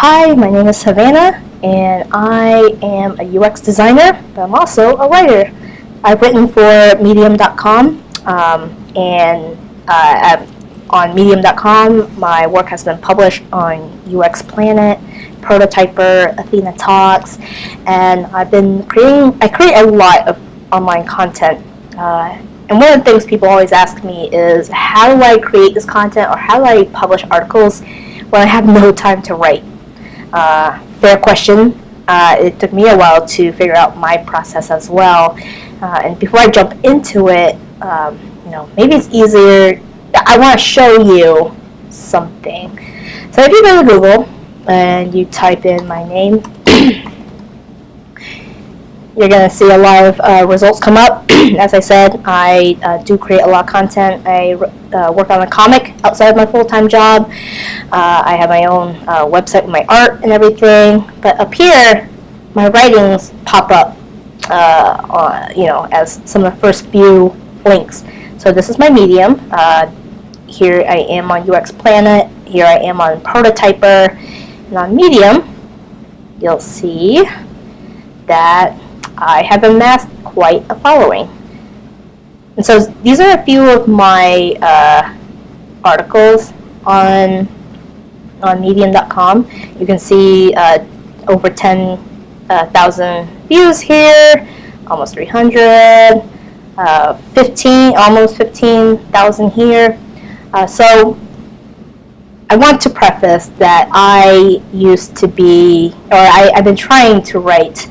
Hi, my name is Savannah, and I am a UX designer, but I'm also a writer. I've written for Medium.com, and on Medium.com, my work has been published on UX Planet, Prototyper, Athena Talks, and I create a lot of online content. And one of the things people always ask me is, how do I create this content, or how do I publish articles when I have no time to write? Fair question. It took me a while to figure out my process as well. And before I jump into it, maybe it's easier. I want to show you something. So if you go to Google and you type in my name, you're going to see a lot of results come up. As I said, I do create a lot of content. I work on a comic outside of my full-time job. I have my own website with my art and everything. But up here, my writings pop up as some of the first few links. So this is my Medium. Here I am on UX Planet. Here I am on Prototyper. And on Medium, you'll see that I have amassed quite a following. And so these are a few of my articles on Medium.com. You can see over 10,000 views here, almost 300, almost 15,000 here. So I want to preface that I used to be, or I've been trying to write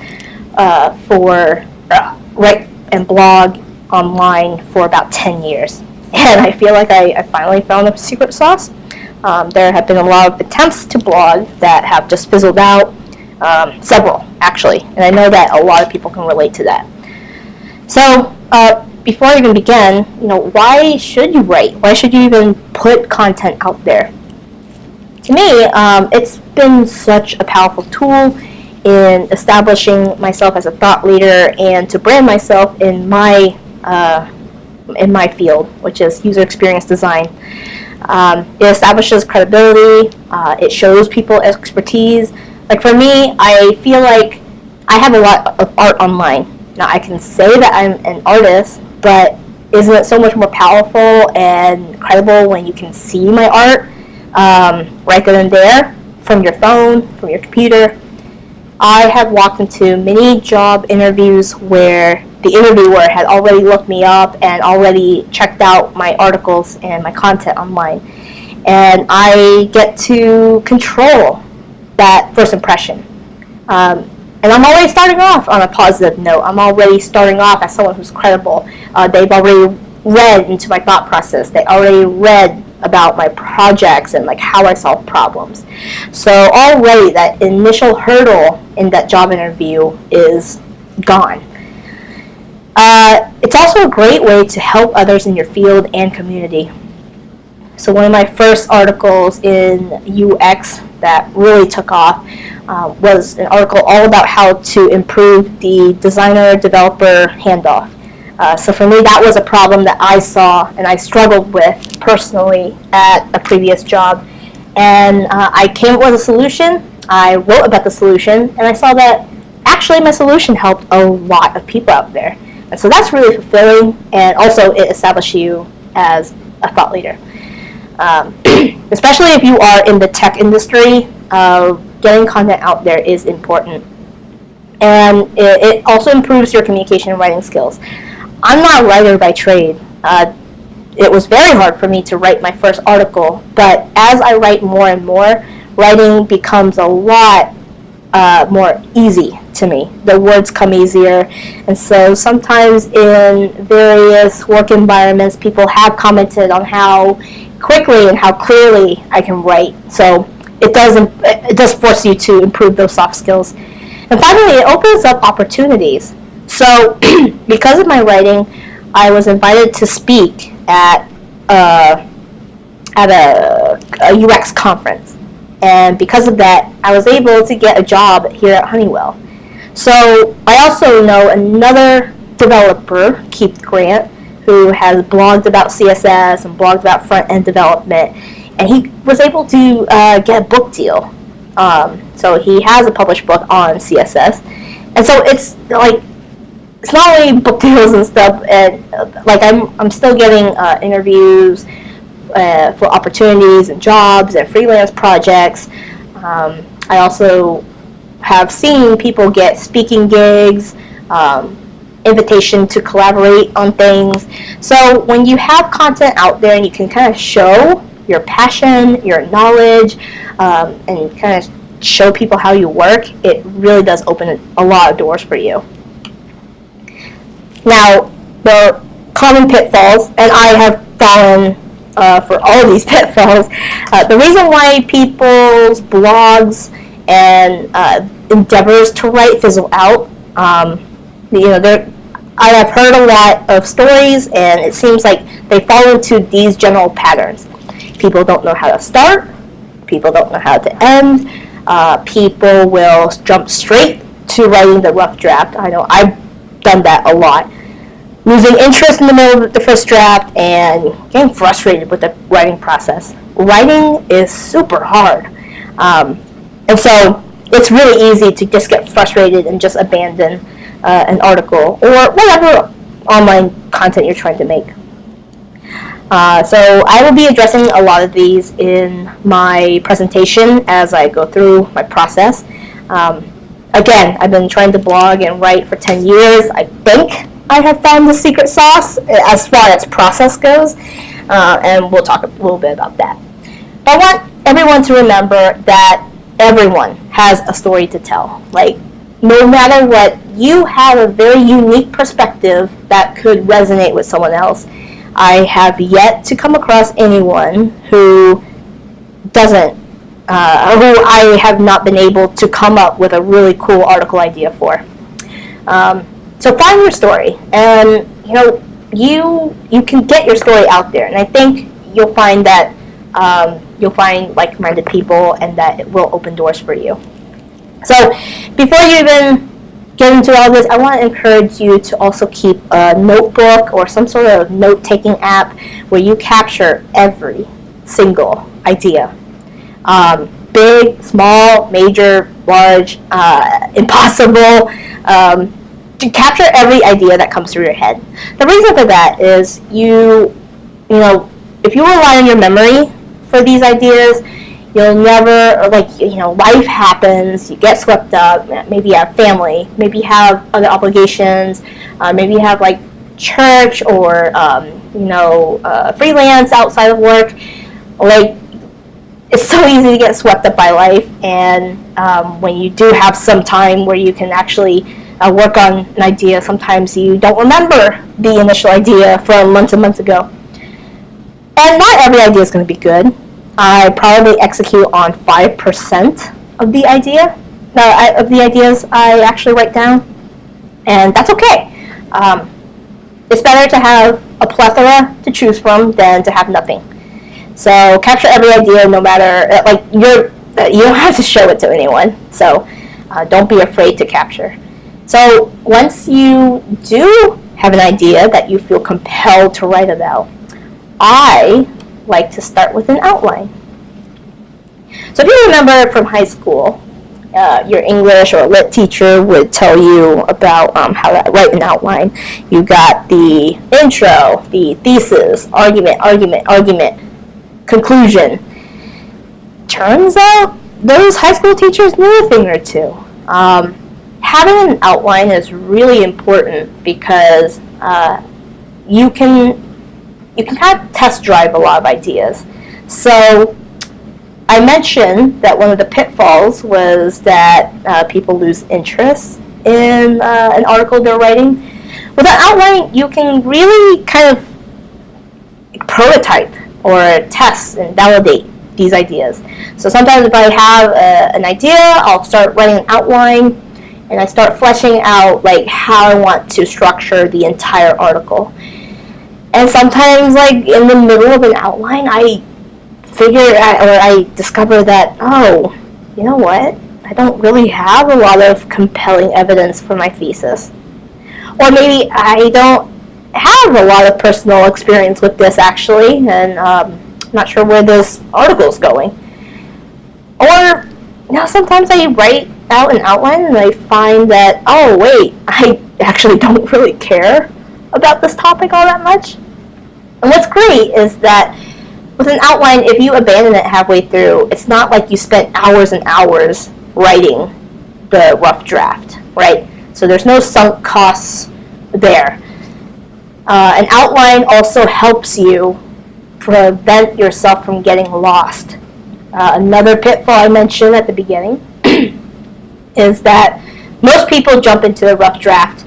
write and blog online for about 10 years. And I feel like I finally found the secret sauce. There have been a lot of attempts to blog that have just fizzled out, several actually, and I know that a lot of people can relate to that. So before I even begin, why should you write? Why should you even put content out there? To me, it's been such a powerful tool in establishing myself as a thought leader and to brand myself in my field, which is user experience design. It establishes credibility. It shows people expertise. Like for me, I feel like I have a lot of art online. Now I can say that I'm an artist, but isn't it so much more powerful and credible when you can see my art right then and there from your phone, from your computer? I have walked into many job interviews where the interviewer had already looked me up and already checked out my articles and my content online. And I get to control that first impression. And I'm already starting off on a positive note. I'm already starting off as someone who's credible. They've already read into my thought process. They already read about my projects and like how I solve problems. So already that initial hurdle in that job interview is gone. It's also a great way to help others in your field and community. So one of my first articles in UX that really took off was an article all about how to improve the designer-developer handoff. So for me, that was a problem that I saw and I struggled with personally at a previous job. And I came up with a solution. I wrote about the solution, and I saw that actually my solution helped a lot of people out there. And so that's really fulfilling, and also it establishes you as a thought leader. Especially if you are in the tech industry, getting content out there is important. And it also improves your communication and writing skills. I'm not a writer by trade. It was very hard for me to write my first article, but as I write more and more, writing becomes a lot more easy to me. The words come easier, and so sometimes in various work environments, people have commented on how quickly and how clearly I can write. So it does force you to improve those soft skills. And finally, it opens up opportunities. So because of my writing, I was invited to speak at a UX conference. And because of that, I was able to get a job here at Honeywell. So I also know another developer, Keith Grant, who has blogged about CSS and blogged about front-end development. And he was able to get a book deal So he has a published book on CSS, and so it's like it's not only book deals and stuff, and like I'm still getting interviews for opportunities and jobs and freelance projects. I also have seen people get speaking gigs, invitation to collaborate on things. So when you have content out there and you can kind of show your passion, your knowledge, and kind of show people how you work, it really does open a lot of doors for you. Now, the common pitfalls, and I have fallen for all of these pitfalls. The reason why people's blogs and endeavors to write fizzle out, I have heard a lot of stories, and it seems like they fall into these general patterns. People don't know how to start. People don't know how to end. People will jump straight to writing the rough draft. I know I've done that a lot. Losing interest in the middle of the first draft and getting frustrated with the writing process. Writing is super hard. And so it's really easy to just get frustrated and just abandon an article or whatever online content you're trying to make. So I will be addressing a lot of these in my presentation as I go through my process. Again, I've been trying to blog and write for 10 years. I think I have found the secret sauce as far as process goes, and we'll talk a little bit about that. But I want everyone to remember that everyone has a story to tell. Like, no matter what, you have a very unique perspective that could resonate with someone else. I have yet to come across anyone who doesn't, who I have not been able to come up with a really cool article idea for. So find your story, and you can get your story out there, and I think you'll find that you'll find like-minded people, and that it will open doors for you. So before you even get into all this, I want to encourage you to also keep a notebook or some sort of note-taking app where you capture every single idea. Big, small, major, large, impossible. To capture every idea that comes through your head. The reason for that is if you rely on your memory for these ideas, you'll never, life happens, you get swept up, maybe you have family, maybe you have other obligations, maybe you have like church or, freelance outside of work. Like, it's so easy to get swept up by life, and when you do have some time where you can actually work on an idea, sometimes you don't remember the initial idea from months and months ago. And not every idea is going to be good. I probably execute on 5% of the ideas I actually write down, and that's okay. It's better to have a plethora to choose from than to have nothing. So capture every idea, no matter you don't have to show it to anyone. So don't be afraid to capture. So once you do have an idea that you feel compelled to write about, I like to start with an outline. So if you remember from high school, your English or lit teacher would tell you about how to write an outline. You got the intro, the thesis, argument, conclusion. Turns out those high school teachers knew a thing or two. Having an outline is really important because you can kind of test drive a lot of ideas. So I mentioned that one of the pitfalls was that people lose interest in an article they're writing. With an outline, you can really kind of prototype or test and validate these ideas. So sometimes if I have an idea, I'll start writing an outline, and I start fleshing out like how I want to structure the entire article. And sometimes, like in the middle of an outline, I discover that, oh, you know what? I don't really have a lot of compelling evidence for my thesis. Or maybe I don't have a lot of personal experience with this actually, and I'm not sure where this article is going. Or sometimes I write out an outline and I find that, oh wait, I actually don't really care about this topic all that much. And what's great is that with an outline, if you abandon it halfway through, it's not like you spent hours and hours writing the rough draft, right? So there's no sunk costs there. An outline also helps you prevent yourself from getting lost. Another pitfall I mentioned at the beginning is that most people jump into the rough draft,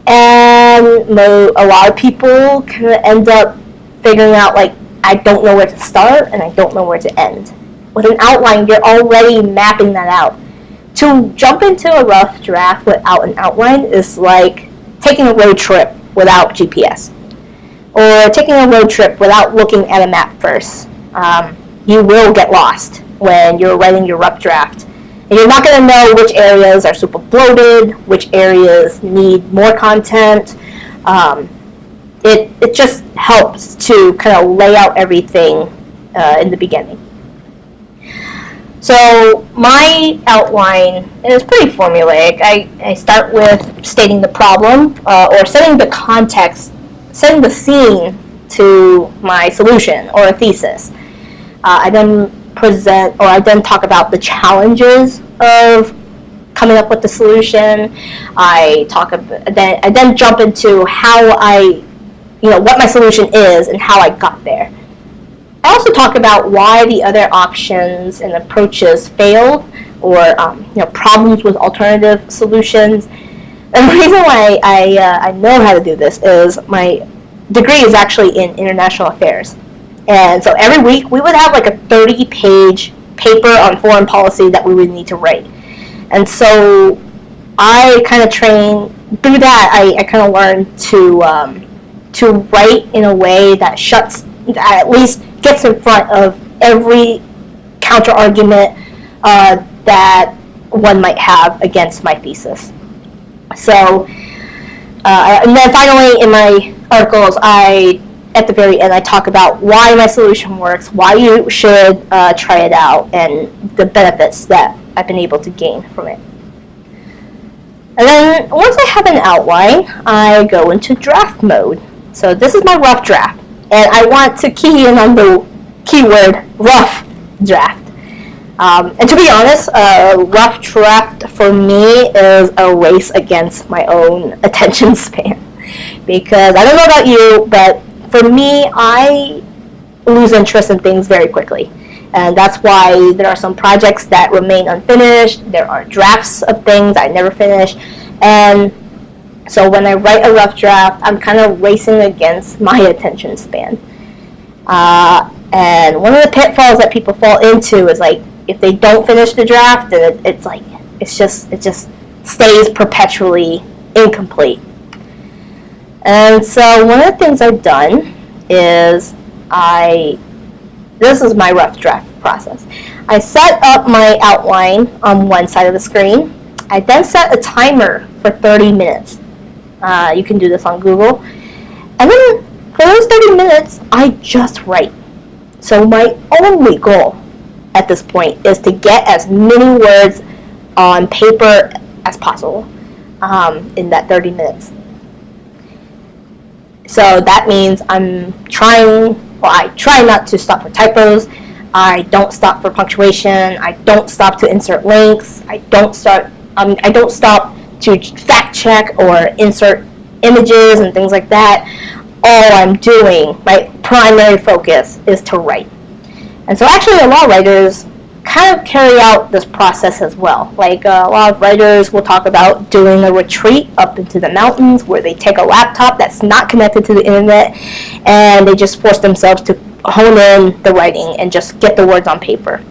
and a lot of people kind of end up figuring out, like, I don't know where to start and I don't know where to end. With an outline, you're already mapping that out. To jump into a rough draft without an outline is like taking a road trip without GPS, or taking a road trip without looking at a map first. You will get lost when you're writing your rough draft. And you're not going to know which areas are super bloated, which areas need more content. It just helps to kind of lay out everything in the beginning. So my outline is pretty formulaic. I start with stating the problem, or setting the context, setting the scene to my solution or a thesis. I then I talk about the challenges of coming up with the solution. I then jump into how what my solution is and how I got there. I also talk about why the other options and approaches failed, or problems with alternative solutions. And the reason why I know how to do this is my degree is actually in international affairs. And so every week we would have like a 30-page paper on foreign policy that we would need to write. And so I kind of train through that. I kind of learned to write in a way that at least gets in front of every counter argument that one might have against my thesis. So, and then finally in my articles, at the very end, I talk about why my solution works, why you should try it out, and the benefits that I've been able to gain from it. And then once I have an outline, I go into draft mode. So this is my rough draft, and I want to key in on the keyword rough draft. And to be honest, rough draft for me is a race against my own attention span. Because I don't know about you, but for me, I lose interest in things very quickly. And that's why there are some projects that remain unfinished. There are drafts of things I never finish. And so when I write a rough draft, I'm kind of racing against my attention span. And one of the pitfalls that people fall into is, like, if they don't finish the draft, then it just stays perpetually incomplete. And so one of the things I've done is this is my rough draft process. I set up my outline on one side of the screen. I then set a timer for 30 minutes. You can do this on Google. And then for those 30 minutes, I just write. So my only goal at this point is to get as many words on paper as possible in that 30 minutes. So that means I try not to stop for typos. I don't stop for punctuation. I don't stop to insert links. I don't stop to fact check or insert images and things like that. All I'm doing, my primary focus, is to write. And so actually a lot of writers kind of carry out this process as well. Like a lot of writers will talk about doing a retreat up into the mountains where they take a laptop that's not connected to the internet and they just force themselves to hone in the writing and just get the words on paper.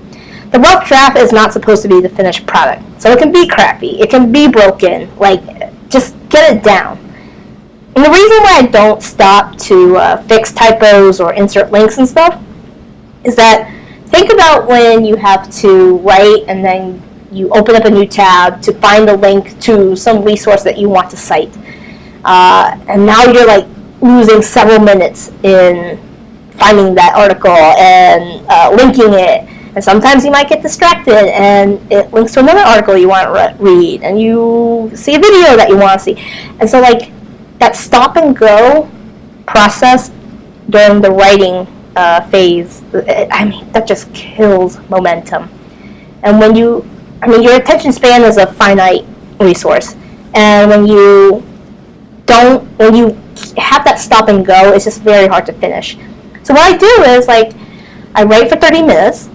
The rough draft is not supposed to be the finished product. So it can be crappy, it can be broken, like, just get it down. And the reason why I don't stop to fix typos or insert links and stuff is that think about when you have to write and then you open up a new tab to find a link to some resource that you want to cite. And now you're like losing several minutes in finding that article and linking it. And sometimes you might get distracted and it links to another article you want to read, and you see a video that you want to see. And so like that stop and go process during the writing phase, that just kills momentum. And when your attention span is a finite resource, and when you have that stop and go, it's just very hard to finish. So what I do is like I write for 30 minutes,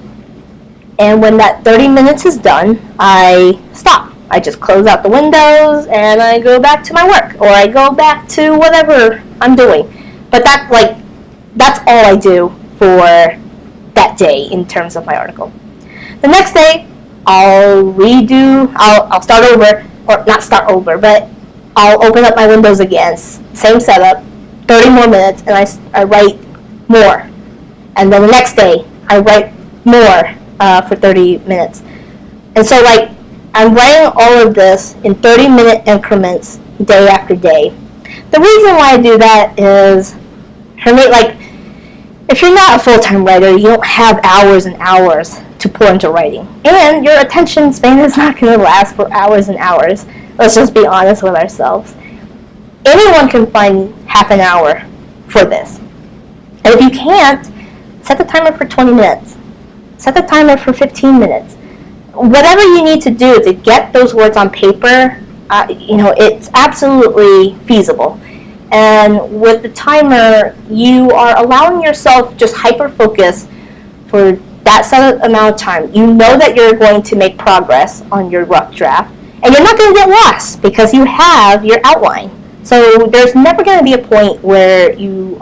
and when that 30 minutes is done, I stop. I just close out the windows and I go back to my work, or I go back to whatever I'm doing. But that's all I do for that day in terms of my article. The next day, I'll start over, or not start over, but I'll open up my windows again, same setup, 30 more minutes, and I write more. And then the next day, I write more for 30 minutes. And so like, I'm writing all of this in 30-minute increments day after day. The reason why I do that is, for me, like, if you're not a full-time writer, you don't have hours and hours to pour into writing. And your attention span is not going to last for hours and hours. Let's just be honest with ourselves. Anyone can find half an hour for this. And if you can't, set the timer for 20 minutes. Set the timer for 15 minutes. Whatever you need to do to get those words on paper, it's absolutely feasible. And with the timer, you are allowing yourself just hyper-focus for that set amount of time. You know that you're going to make progress on your rough draft, and you're not going to get lost because you have your outline. So there's never going to be a point where you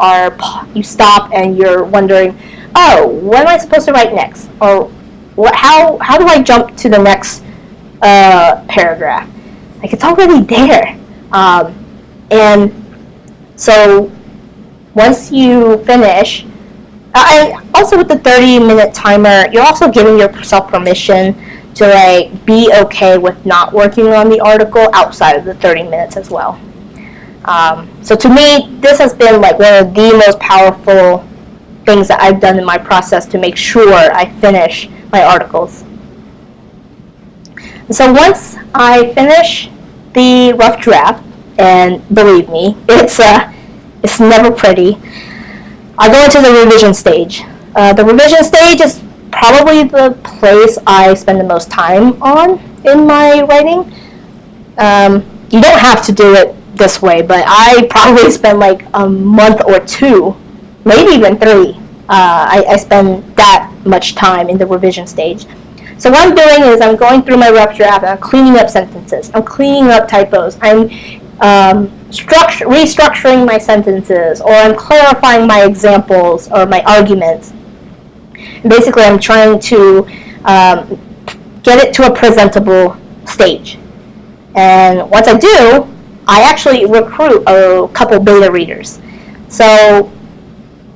stop and you're wondering, oh, what am I supposed to write next? Or how do I jump to the next paragraph? Like, it's already there. And so once you finish, and also with the 30-minute timer, you're also giving yourself permission to like be okay with not working on the article outside of the 30 minutes as well. So to me, this has been like one of the most powerful things that I've done in my process to make sure I finish my articles. And so once I finish the rough draft, and believe me, it's never pretty, I go into the revision stage. The revision stage is probably the place I spend the most time on in my writing. You don't have to do it this way, but I probably spend like a month or two, maybe even 3. I spend that much time in the revision stage. So what I'm doing is I'm going through my rough draft and I'm cleaning up sentences. I'm cleaning up typos. I'm restructuring my sentences, or I'm clarifying my examples or my arguments. And basically, I'm trying to get it to a presentable stage. And once I do, I actually recruit a couple beta readers. So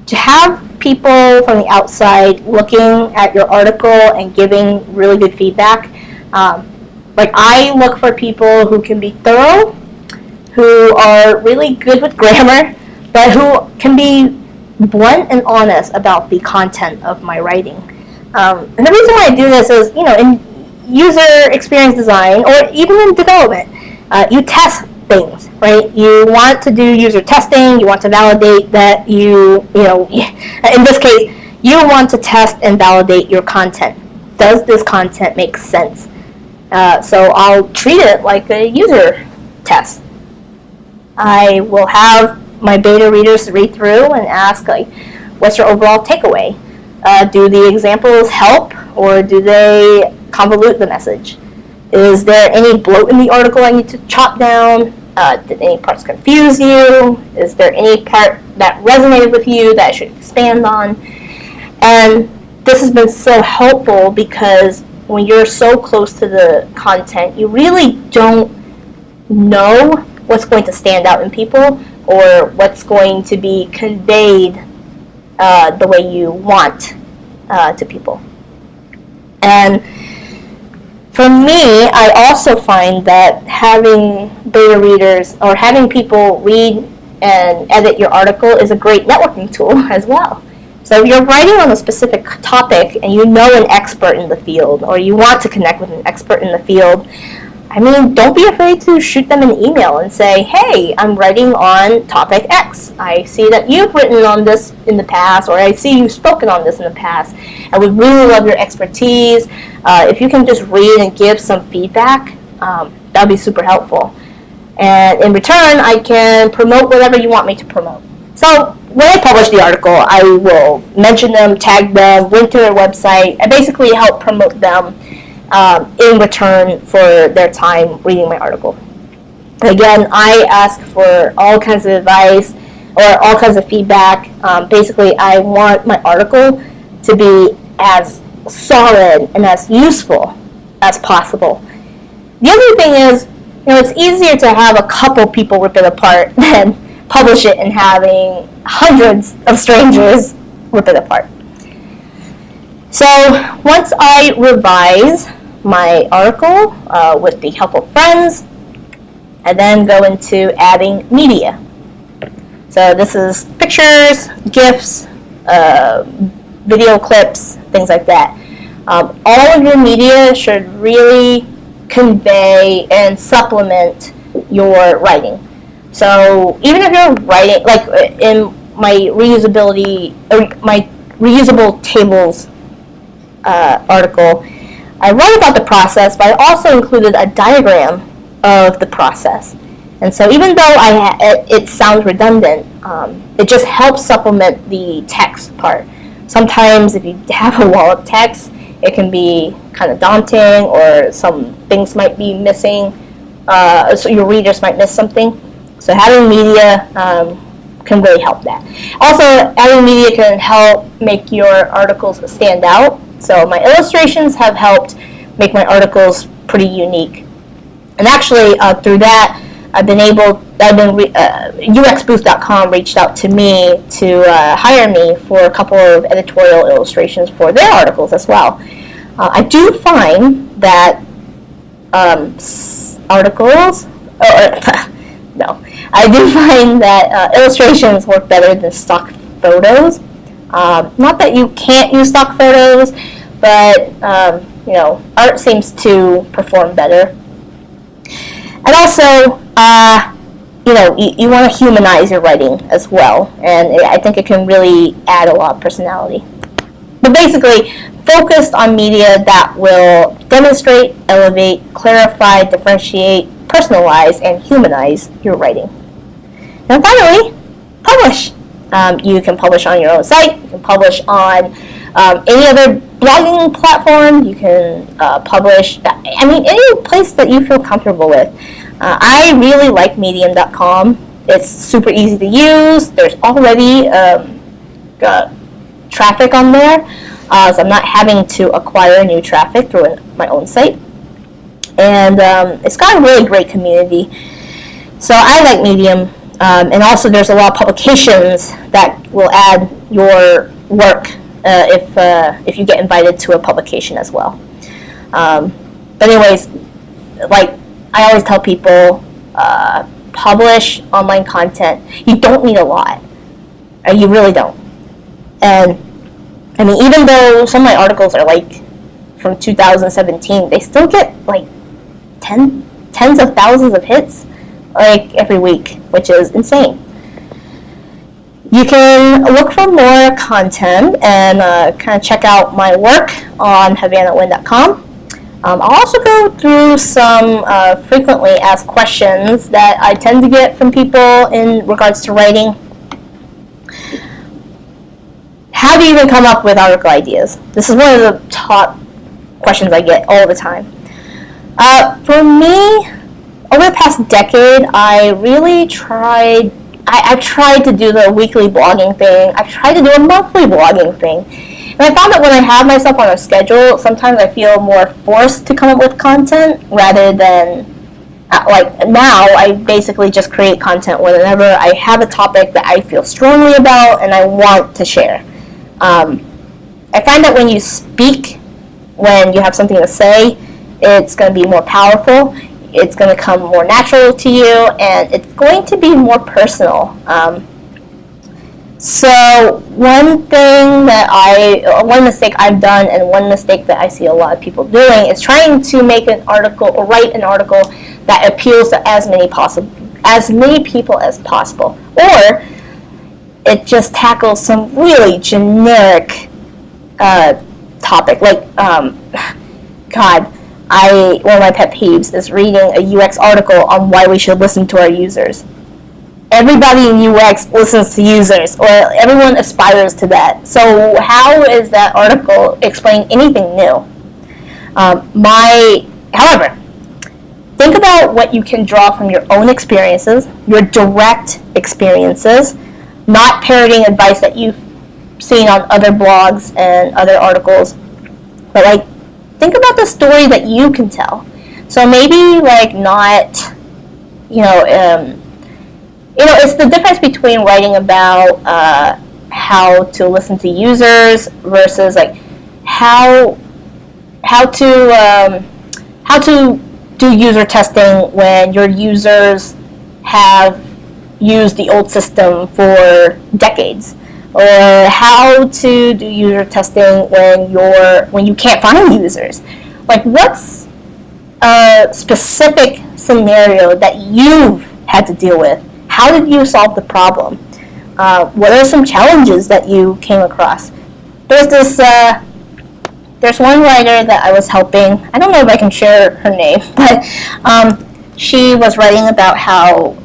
to have people from the outside looking at your article and giving really good feedback, like I look for people who can be thorough, who are really good with grammar, but who can be blunt and honest about the content of my writing. And the reason why I do this is, in user experience design, or even in development, you test things, right? You want to do user testing, you want to validate that in this case, you want to test and validate your content. Does this content make sense? So I'll treat it like a user test. I will have my beta readers read through and ask, like, what's your overall takeaway? Do the examples help, or do they convolute the message? Is there any bloat in the article I need to chop down? Did any parts confuse you? Is there any part that resonated with you that I should expand on? And this has been so helpful because when you're so close to the content, you really don't know what's going to stand out in people or what's going to be conveyed the way you want to people. And for me, I also find that having beta readers or having people read and edit your article is a great networking tool as well. So if you're writing on a specific topic and you know an expert in the field, or you want to connect with an expert in the field, I mean, don't be afraid to shoot them an email and say, hey, I'm writing on topic X. I see that you've written on this in the past, or I see you've spoken on this in the past. I would really love your expertise. If you can just read and give some feedback, that would be super helpful. And in return, I can promote whatever you want me to promote. So when I publish the article, I will mention them, tag them, link to their website. I basically help promote them in return for their time reading my article. Again, I ask for all kinds of advice or all kinds of feedback. Basically, I want my article to be as solid and as useful as possible. The other thing is, it's easier to have a couple people rip it apart than publish it and having hundreds of strangers rip it apart. So once I revise my article with the help of friends, I then go into adding media. So this is pictures, GIFs, video clips, things like that. All of your media should really convey and supplement your writing. So even if you're writing, like in my reusability or my reusable tables article, I wrote about the process, but I also included a diagram of the process. And so even though it sounds redundant, it just helps supplement the text part. Sometimes if you have a wall of text, it can be kind of daunting, or some things might be missing, so your readers might miss something. So having media can really help that. Also, adding media can help make your articles stand out. So my illustrations have helped make my articles pretty unique. And actually, through that, UXBooth.com reached out to me to hire me for a couple of editorial illustrations for their articles as well. I do find that I do find that illustrations work better than stock photos. Not that you can't use stock photos, but art seems to perform better. And also, you want to humanize your writing as well, and I think it can really add a lot of personality. But basically, focused on media that will demonstrate, elevate, clarify, differentiate, personalize, and humanize your writing. And finally, publish. You can publish on your own site. You can publish on any other blogging platform. You can publish, any place that you feel comfortable with. I really like medium.com. It's super easy to use. There's already traffic on there, so I'm not having to acquire new traffic through my own site. And it's got a really great community. So I like Medium. And also there's a lot of publications that will add your work if you get invited to a publication as well. But anyways, like I always tell people, publish online content. You don't need a lot. You really don't. And I mean, even though some of my articles are like from 2017, they still get like tens of thousands of hits like every week, which is insane. You can look for more content and kind of check out my work on HavanaWin.com. I'll also go through some frequently asked questions that I tend to get from people in regards to writing. How do you even come up with article ideas? This is one of the top questions I get all the time. For me, over the past decade, I really tried. I've tried to do the weekly blogging thing. I've tried to do a monthly blogging thing. And I found that when I have myself on a schedule, sometimes I feel more forced to come up with content rather than, like now, I basically just create content whenever I have a topic that I feel strongly about and I want to share. I find that when you speak, when you have something to say, it's going to be more powerful. It's going to come more natural to you, and it's going to be more personal. So one mistake I've done, and one mistake that I see a lot of people doing, is trying to make an article or write an article that appeals to as many people as possible, or it just tackles some really generic topic. Like, God, one of my pet peeves is reading a UX article on why we should listen to our users. Everybody in UX listens to users, or everyone aspires to that. So how is that article explaining anything new? However, think about what you can draw from your own experiences, your direct experiences, not parroting advice that you've seen on other blogs and other articles, but like, think about the story that you can tell. So maybe like not, it's the difference between writing about how to listen to users versus like how to do user testing when your users have used the old system for decades, or how to do user testing when you can't find users. Like, what's a specific scenario that you've had to deal with? How did you solve the problem? What are some challenges that you came across? There's one writer that I was helping. I don't know if I can share her name, but she was writing about how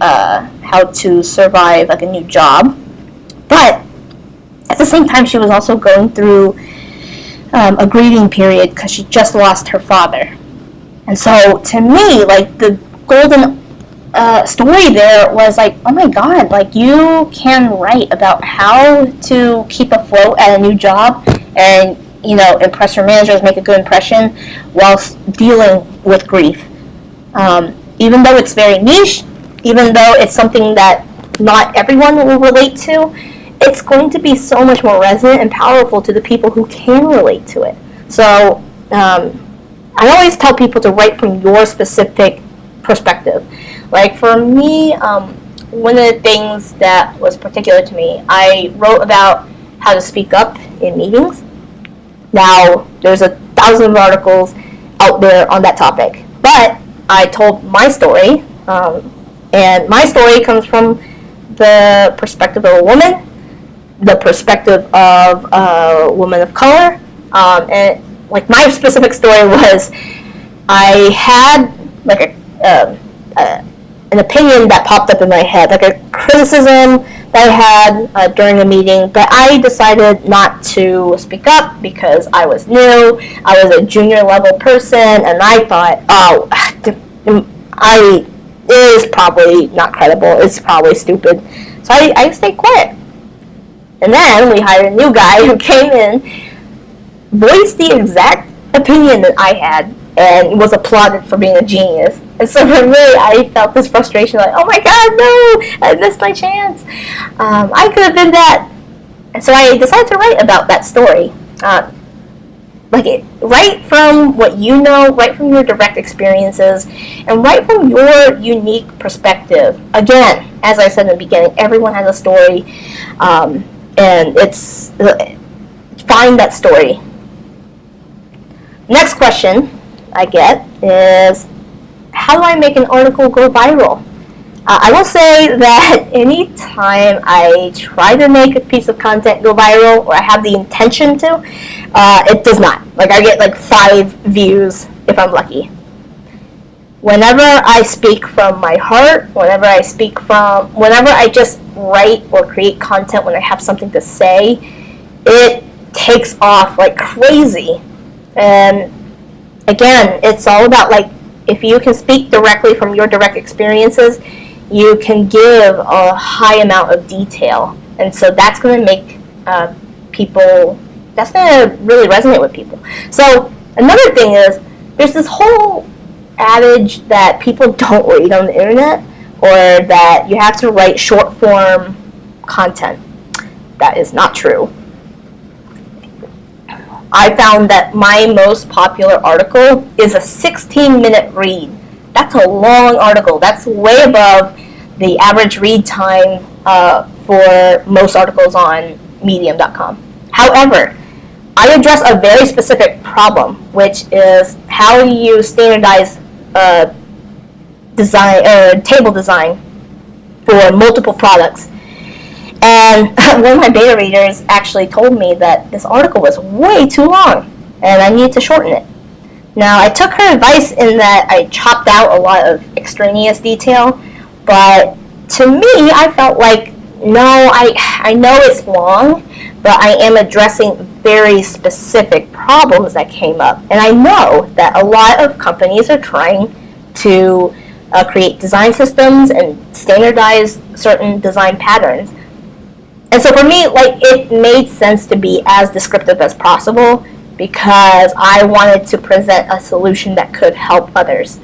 to survive like a new job, but at the same time she was also going through a grieving period because she just lost her father. And so to me, like, the golden story there was like, oh my God, like, you can write about how to keep afloat at a new job and, impress your managers, make a good impression whilst dealing with grief. Even though it's very niche, even though it's something that not everyone will relate to, it's going to be so much more resonant and powerful to the people who can relate to it. So I always tell people to write from your specific perspective. Like, for me, one of the things that was particular to me, I wrote about how to speak up in meetings. Now, there's 1,000 articles out there on that topic, but I told my story, and my story comes from the perspective of a woman, the perspective of a woman of color, and like, my specific story was, I had like an opinion that popped up in my head, like a criticism that I had during a meeting, but I decided not to speak up because I was new, I was a junior level person, and I thought, it is probably not credible, it's probably stupid. So I stayed quiet. And then we hired a new guy who came in, voiced the exact opinion that I had, and was applauded for being a genius. And so for me, I felt this frustration, like, oh my God, no, I missed my chance. I could have been that. And so I decided to write about that story. Write from what you know, write from your direct experiences, and write from your unique perspective. Again, as I said in the beginning, everyone has a story, and it's find that story. Next question I get is, how do I make an article go viral? I will say that anytime I try to make a piece of content go viral, or I have the intention to, it does not. Like, I get like 5 views if I'm lucky. Whenever I speak from my heart, whenever I just write or create content when I have something to say, it takes off like crazy. And again, it's all about, like, if you can speak directly from your direct experiences, you can give a high amount of detail. And so that's going to make that's going to really resonate with people. So another thing is, there's this whole adage that people don't read on the internet, or that you have to write short form content. That is not true. I found that my most popular article is a 16-minute read. That's a long article. That's way above the average read time for most articles on medium.com. However, I address a very specific problem, which is how you standardize table design for multiple products. And one of my beta readers actually told me that this article was way too long and I needed to shorten it. Now, I took her advice in that I chopped out a lot of extraneous detail, but to me, I felt like, no, I know it's long, but I am addressing very specific problems that came up. And I know that a lot of companies are trying to create design systems and standardize certain design patterns. And so for me, like, it made sense to be as descriptive as possible because I wanted to present a solution that could help others.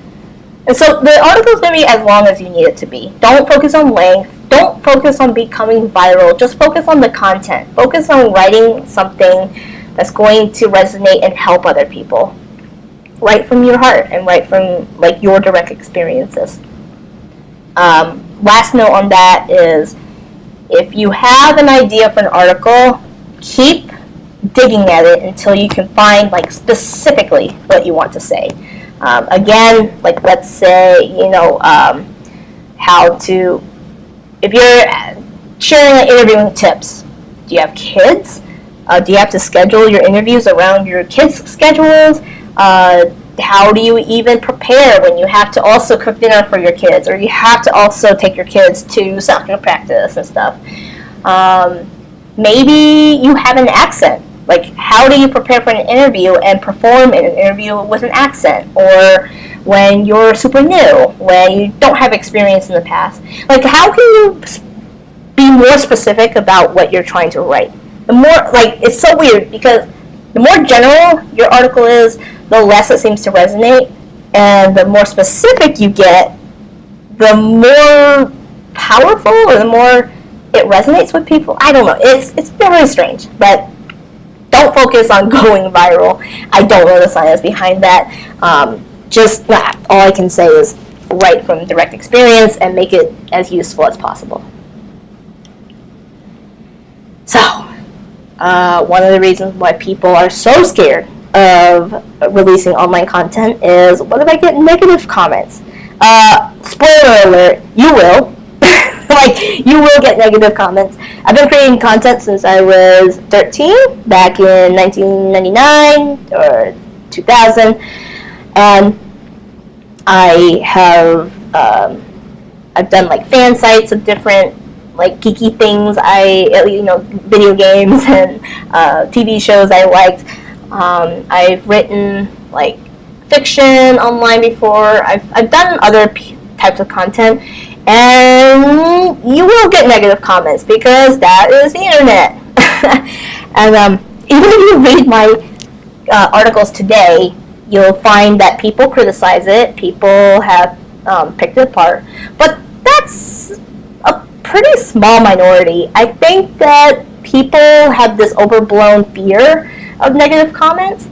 And so the article is going to be as long as you need it to be. Don't focus on length. Don't focus on becoming viral. Just focus on the content. Focus on writing something that's going to resonate and help other people. Right from your heart and right from like your direct experiences. Last note on that is, if you have an idea for an article, keep digging at it until you can find like specifically what you want to say. Again, like let's say, how to, if you're sharing interviewing tips, do you have kids? Do you have to schedule your interviews around your kids' schedules? How do you even prepare when you have to also cook dinner for your kids, or you have to also take your kids to soccer practice and stuff? Maybe you have an accent. Like, how do you prepare for an interview and perform in an interview with an accent? Or when you're super new, when you don't have experience in the past. Like, how can you be more specific about what you're trying to write? The more, like, it's so weird because the more general your article is, the less it seems to resonate. And the more specific you get, the more powerful or the more it resonates with people. I don't know. It's very strange, but don't focus on going viral. I don't know the science behind that. All I can say is write from direct experience and make it as useful as possible. So, one of the reasons why people are so scared of releasing online content is, what if I get negative comments? Spoiler alert, you will. Like, you will get negative comments. I've been creating content since I was 13, back in 1999 or 2000, and I have I've done like fan sites of different like geeky things. Video games and TV shows I liked. I've written like fiction online before. I've done other types of content. And you will get negative comments because that is the internet. And even if you read my articles today, you'll find that people criticize it. People have picked it apart. But that's a pretty small minority. I think that people have this overblown fear of negative comments.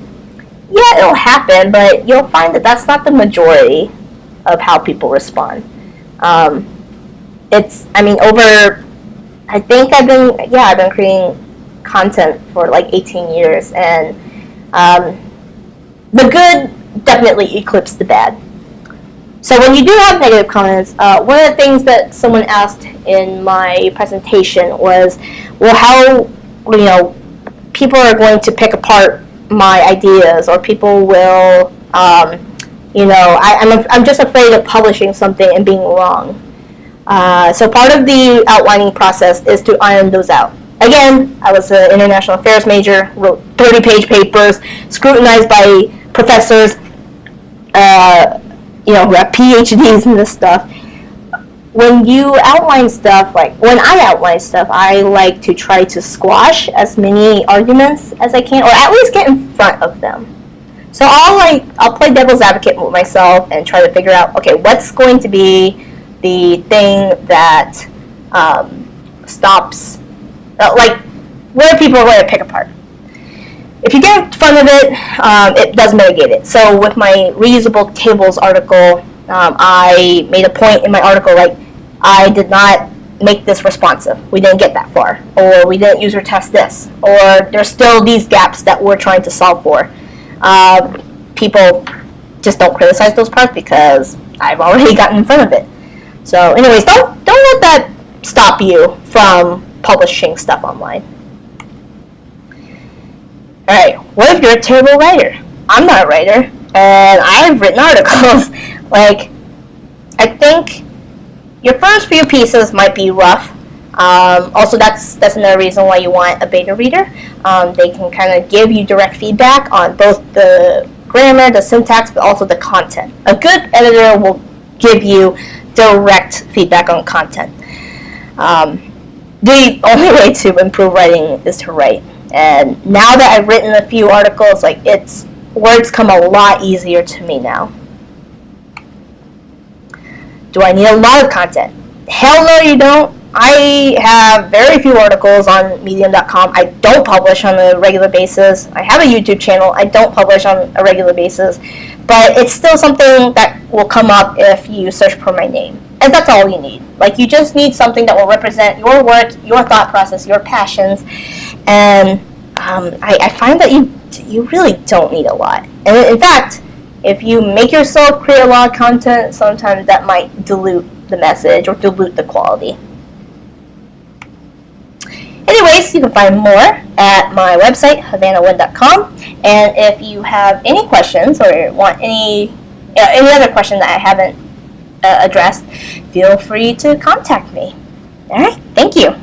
Yeah, it'll happen, but you'll find that that's not the majority of how people respond. I've been creating content for like 18 years, and the good definitely eclipsed the bad. So when you do have negative comments, one of the things that someone asked in my presentation was, well, how, people are going to pick apart my ideas, or people will, I'm just afraid of publishing something and being wrong. So part of the outlining process is to iron those out. Again, I was an international affairs major, wrote 30-page papers, scrutinized by professors, who have PhDs in this stuff. When you outline stuff, when I outline stuff, I like to try to squash as many arguments as I can, or at least get in front of them. So I'll play devil's advocate with myself and try to figure out, okay, what's going to be the thing that stops, where people are going to pick apart. If you get in front of it, it does mitigate it. So with my reusable tables article, I made a point in my article, I did not make this responsive. We didn't get that far. Or we didn't user test this. Or there's still these gaps that we're trying to solve for. People just don't criticize those parts because I've already gotten in front of it. So anyways, don't let that stop you from publishing stuff online. Alright, what if you're a terrible writer? I'm not a writer, and I've written articles. Like, I think your first few pieces might be rough. Also, that's another reason why you want a beta reader. They can kind of give you direct feedback on both the grammar, the syntax, but also the content. A good editor will give you direct feedback on content. The only way to improve writing is to write. And now that I've written a few articles, like, words come a lot easier to me now. Do I need a lot of content? Hell no, you don't. I have very few articles on medium.com. I don't publish on a regular basis. I have a YouTube channel. I don't publish on a regular basis. But it's still something that will come up if you search for my name. And that's all you need. Like, you just need something that will represent your work, your thought process, your passions. And I find that you really don't need a lot. And in fact, if you make yourself create a lot of content, sometimes that might dilute the message or dilute the quality. Anyways, you can find more at my website, havannahwin.com. And if you have any questions or want any other question that I haven't addressed, feel free to contact me. All right, thank you.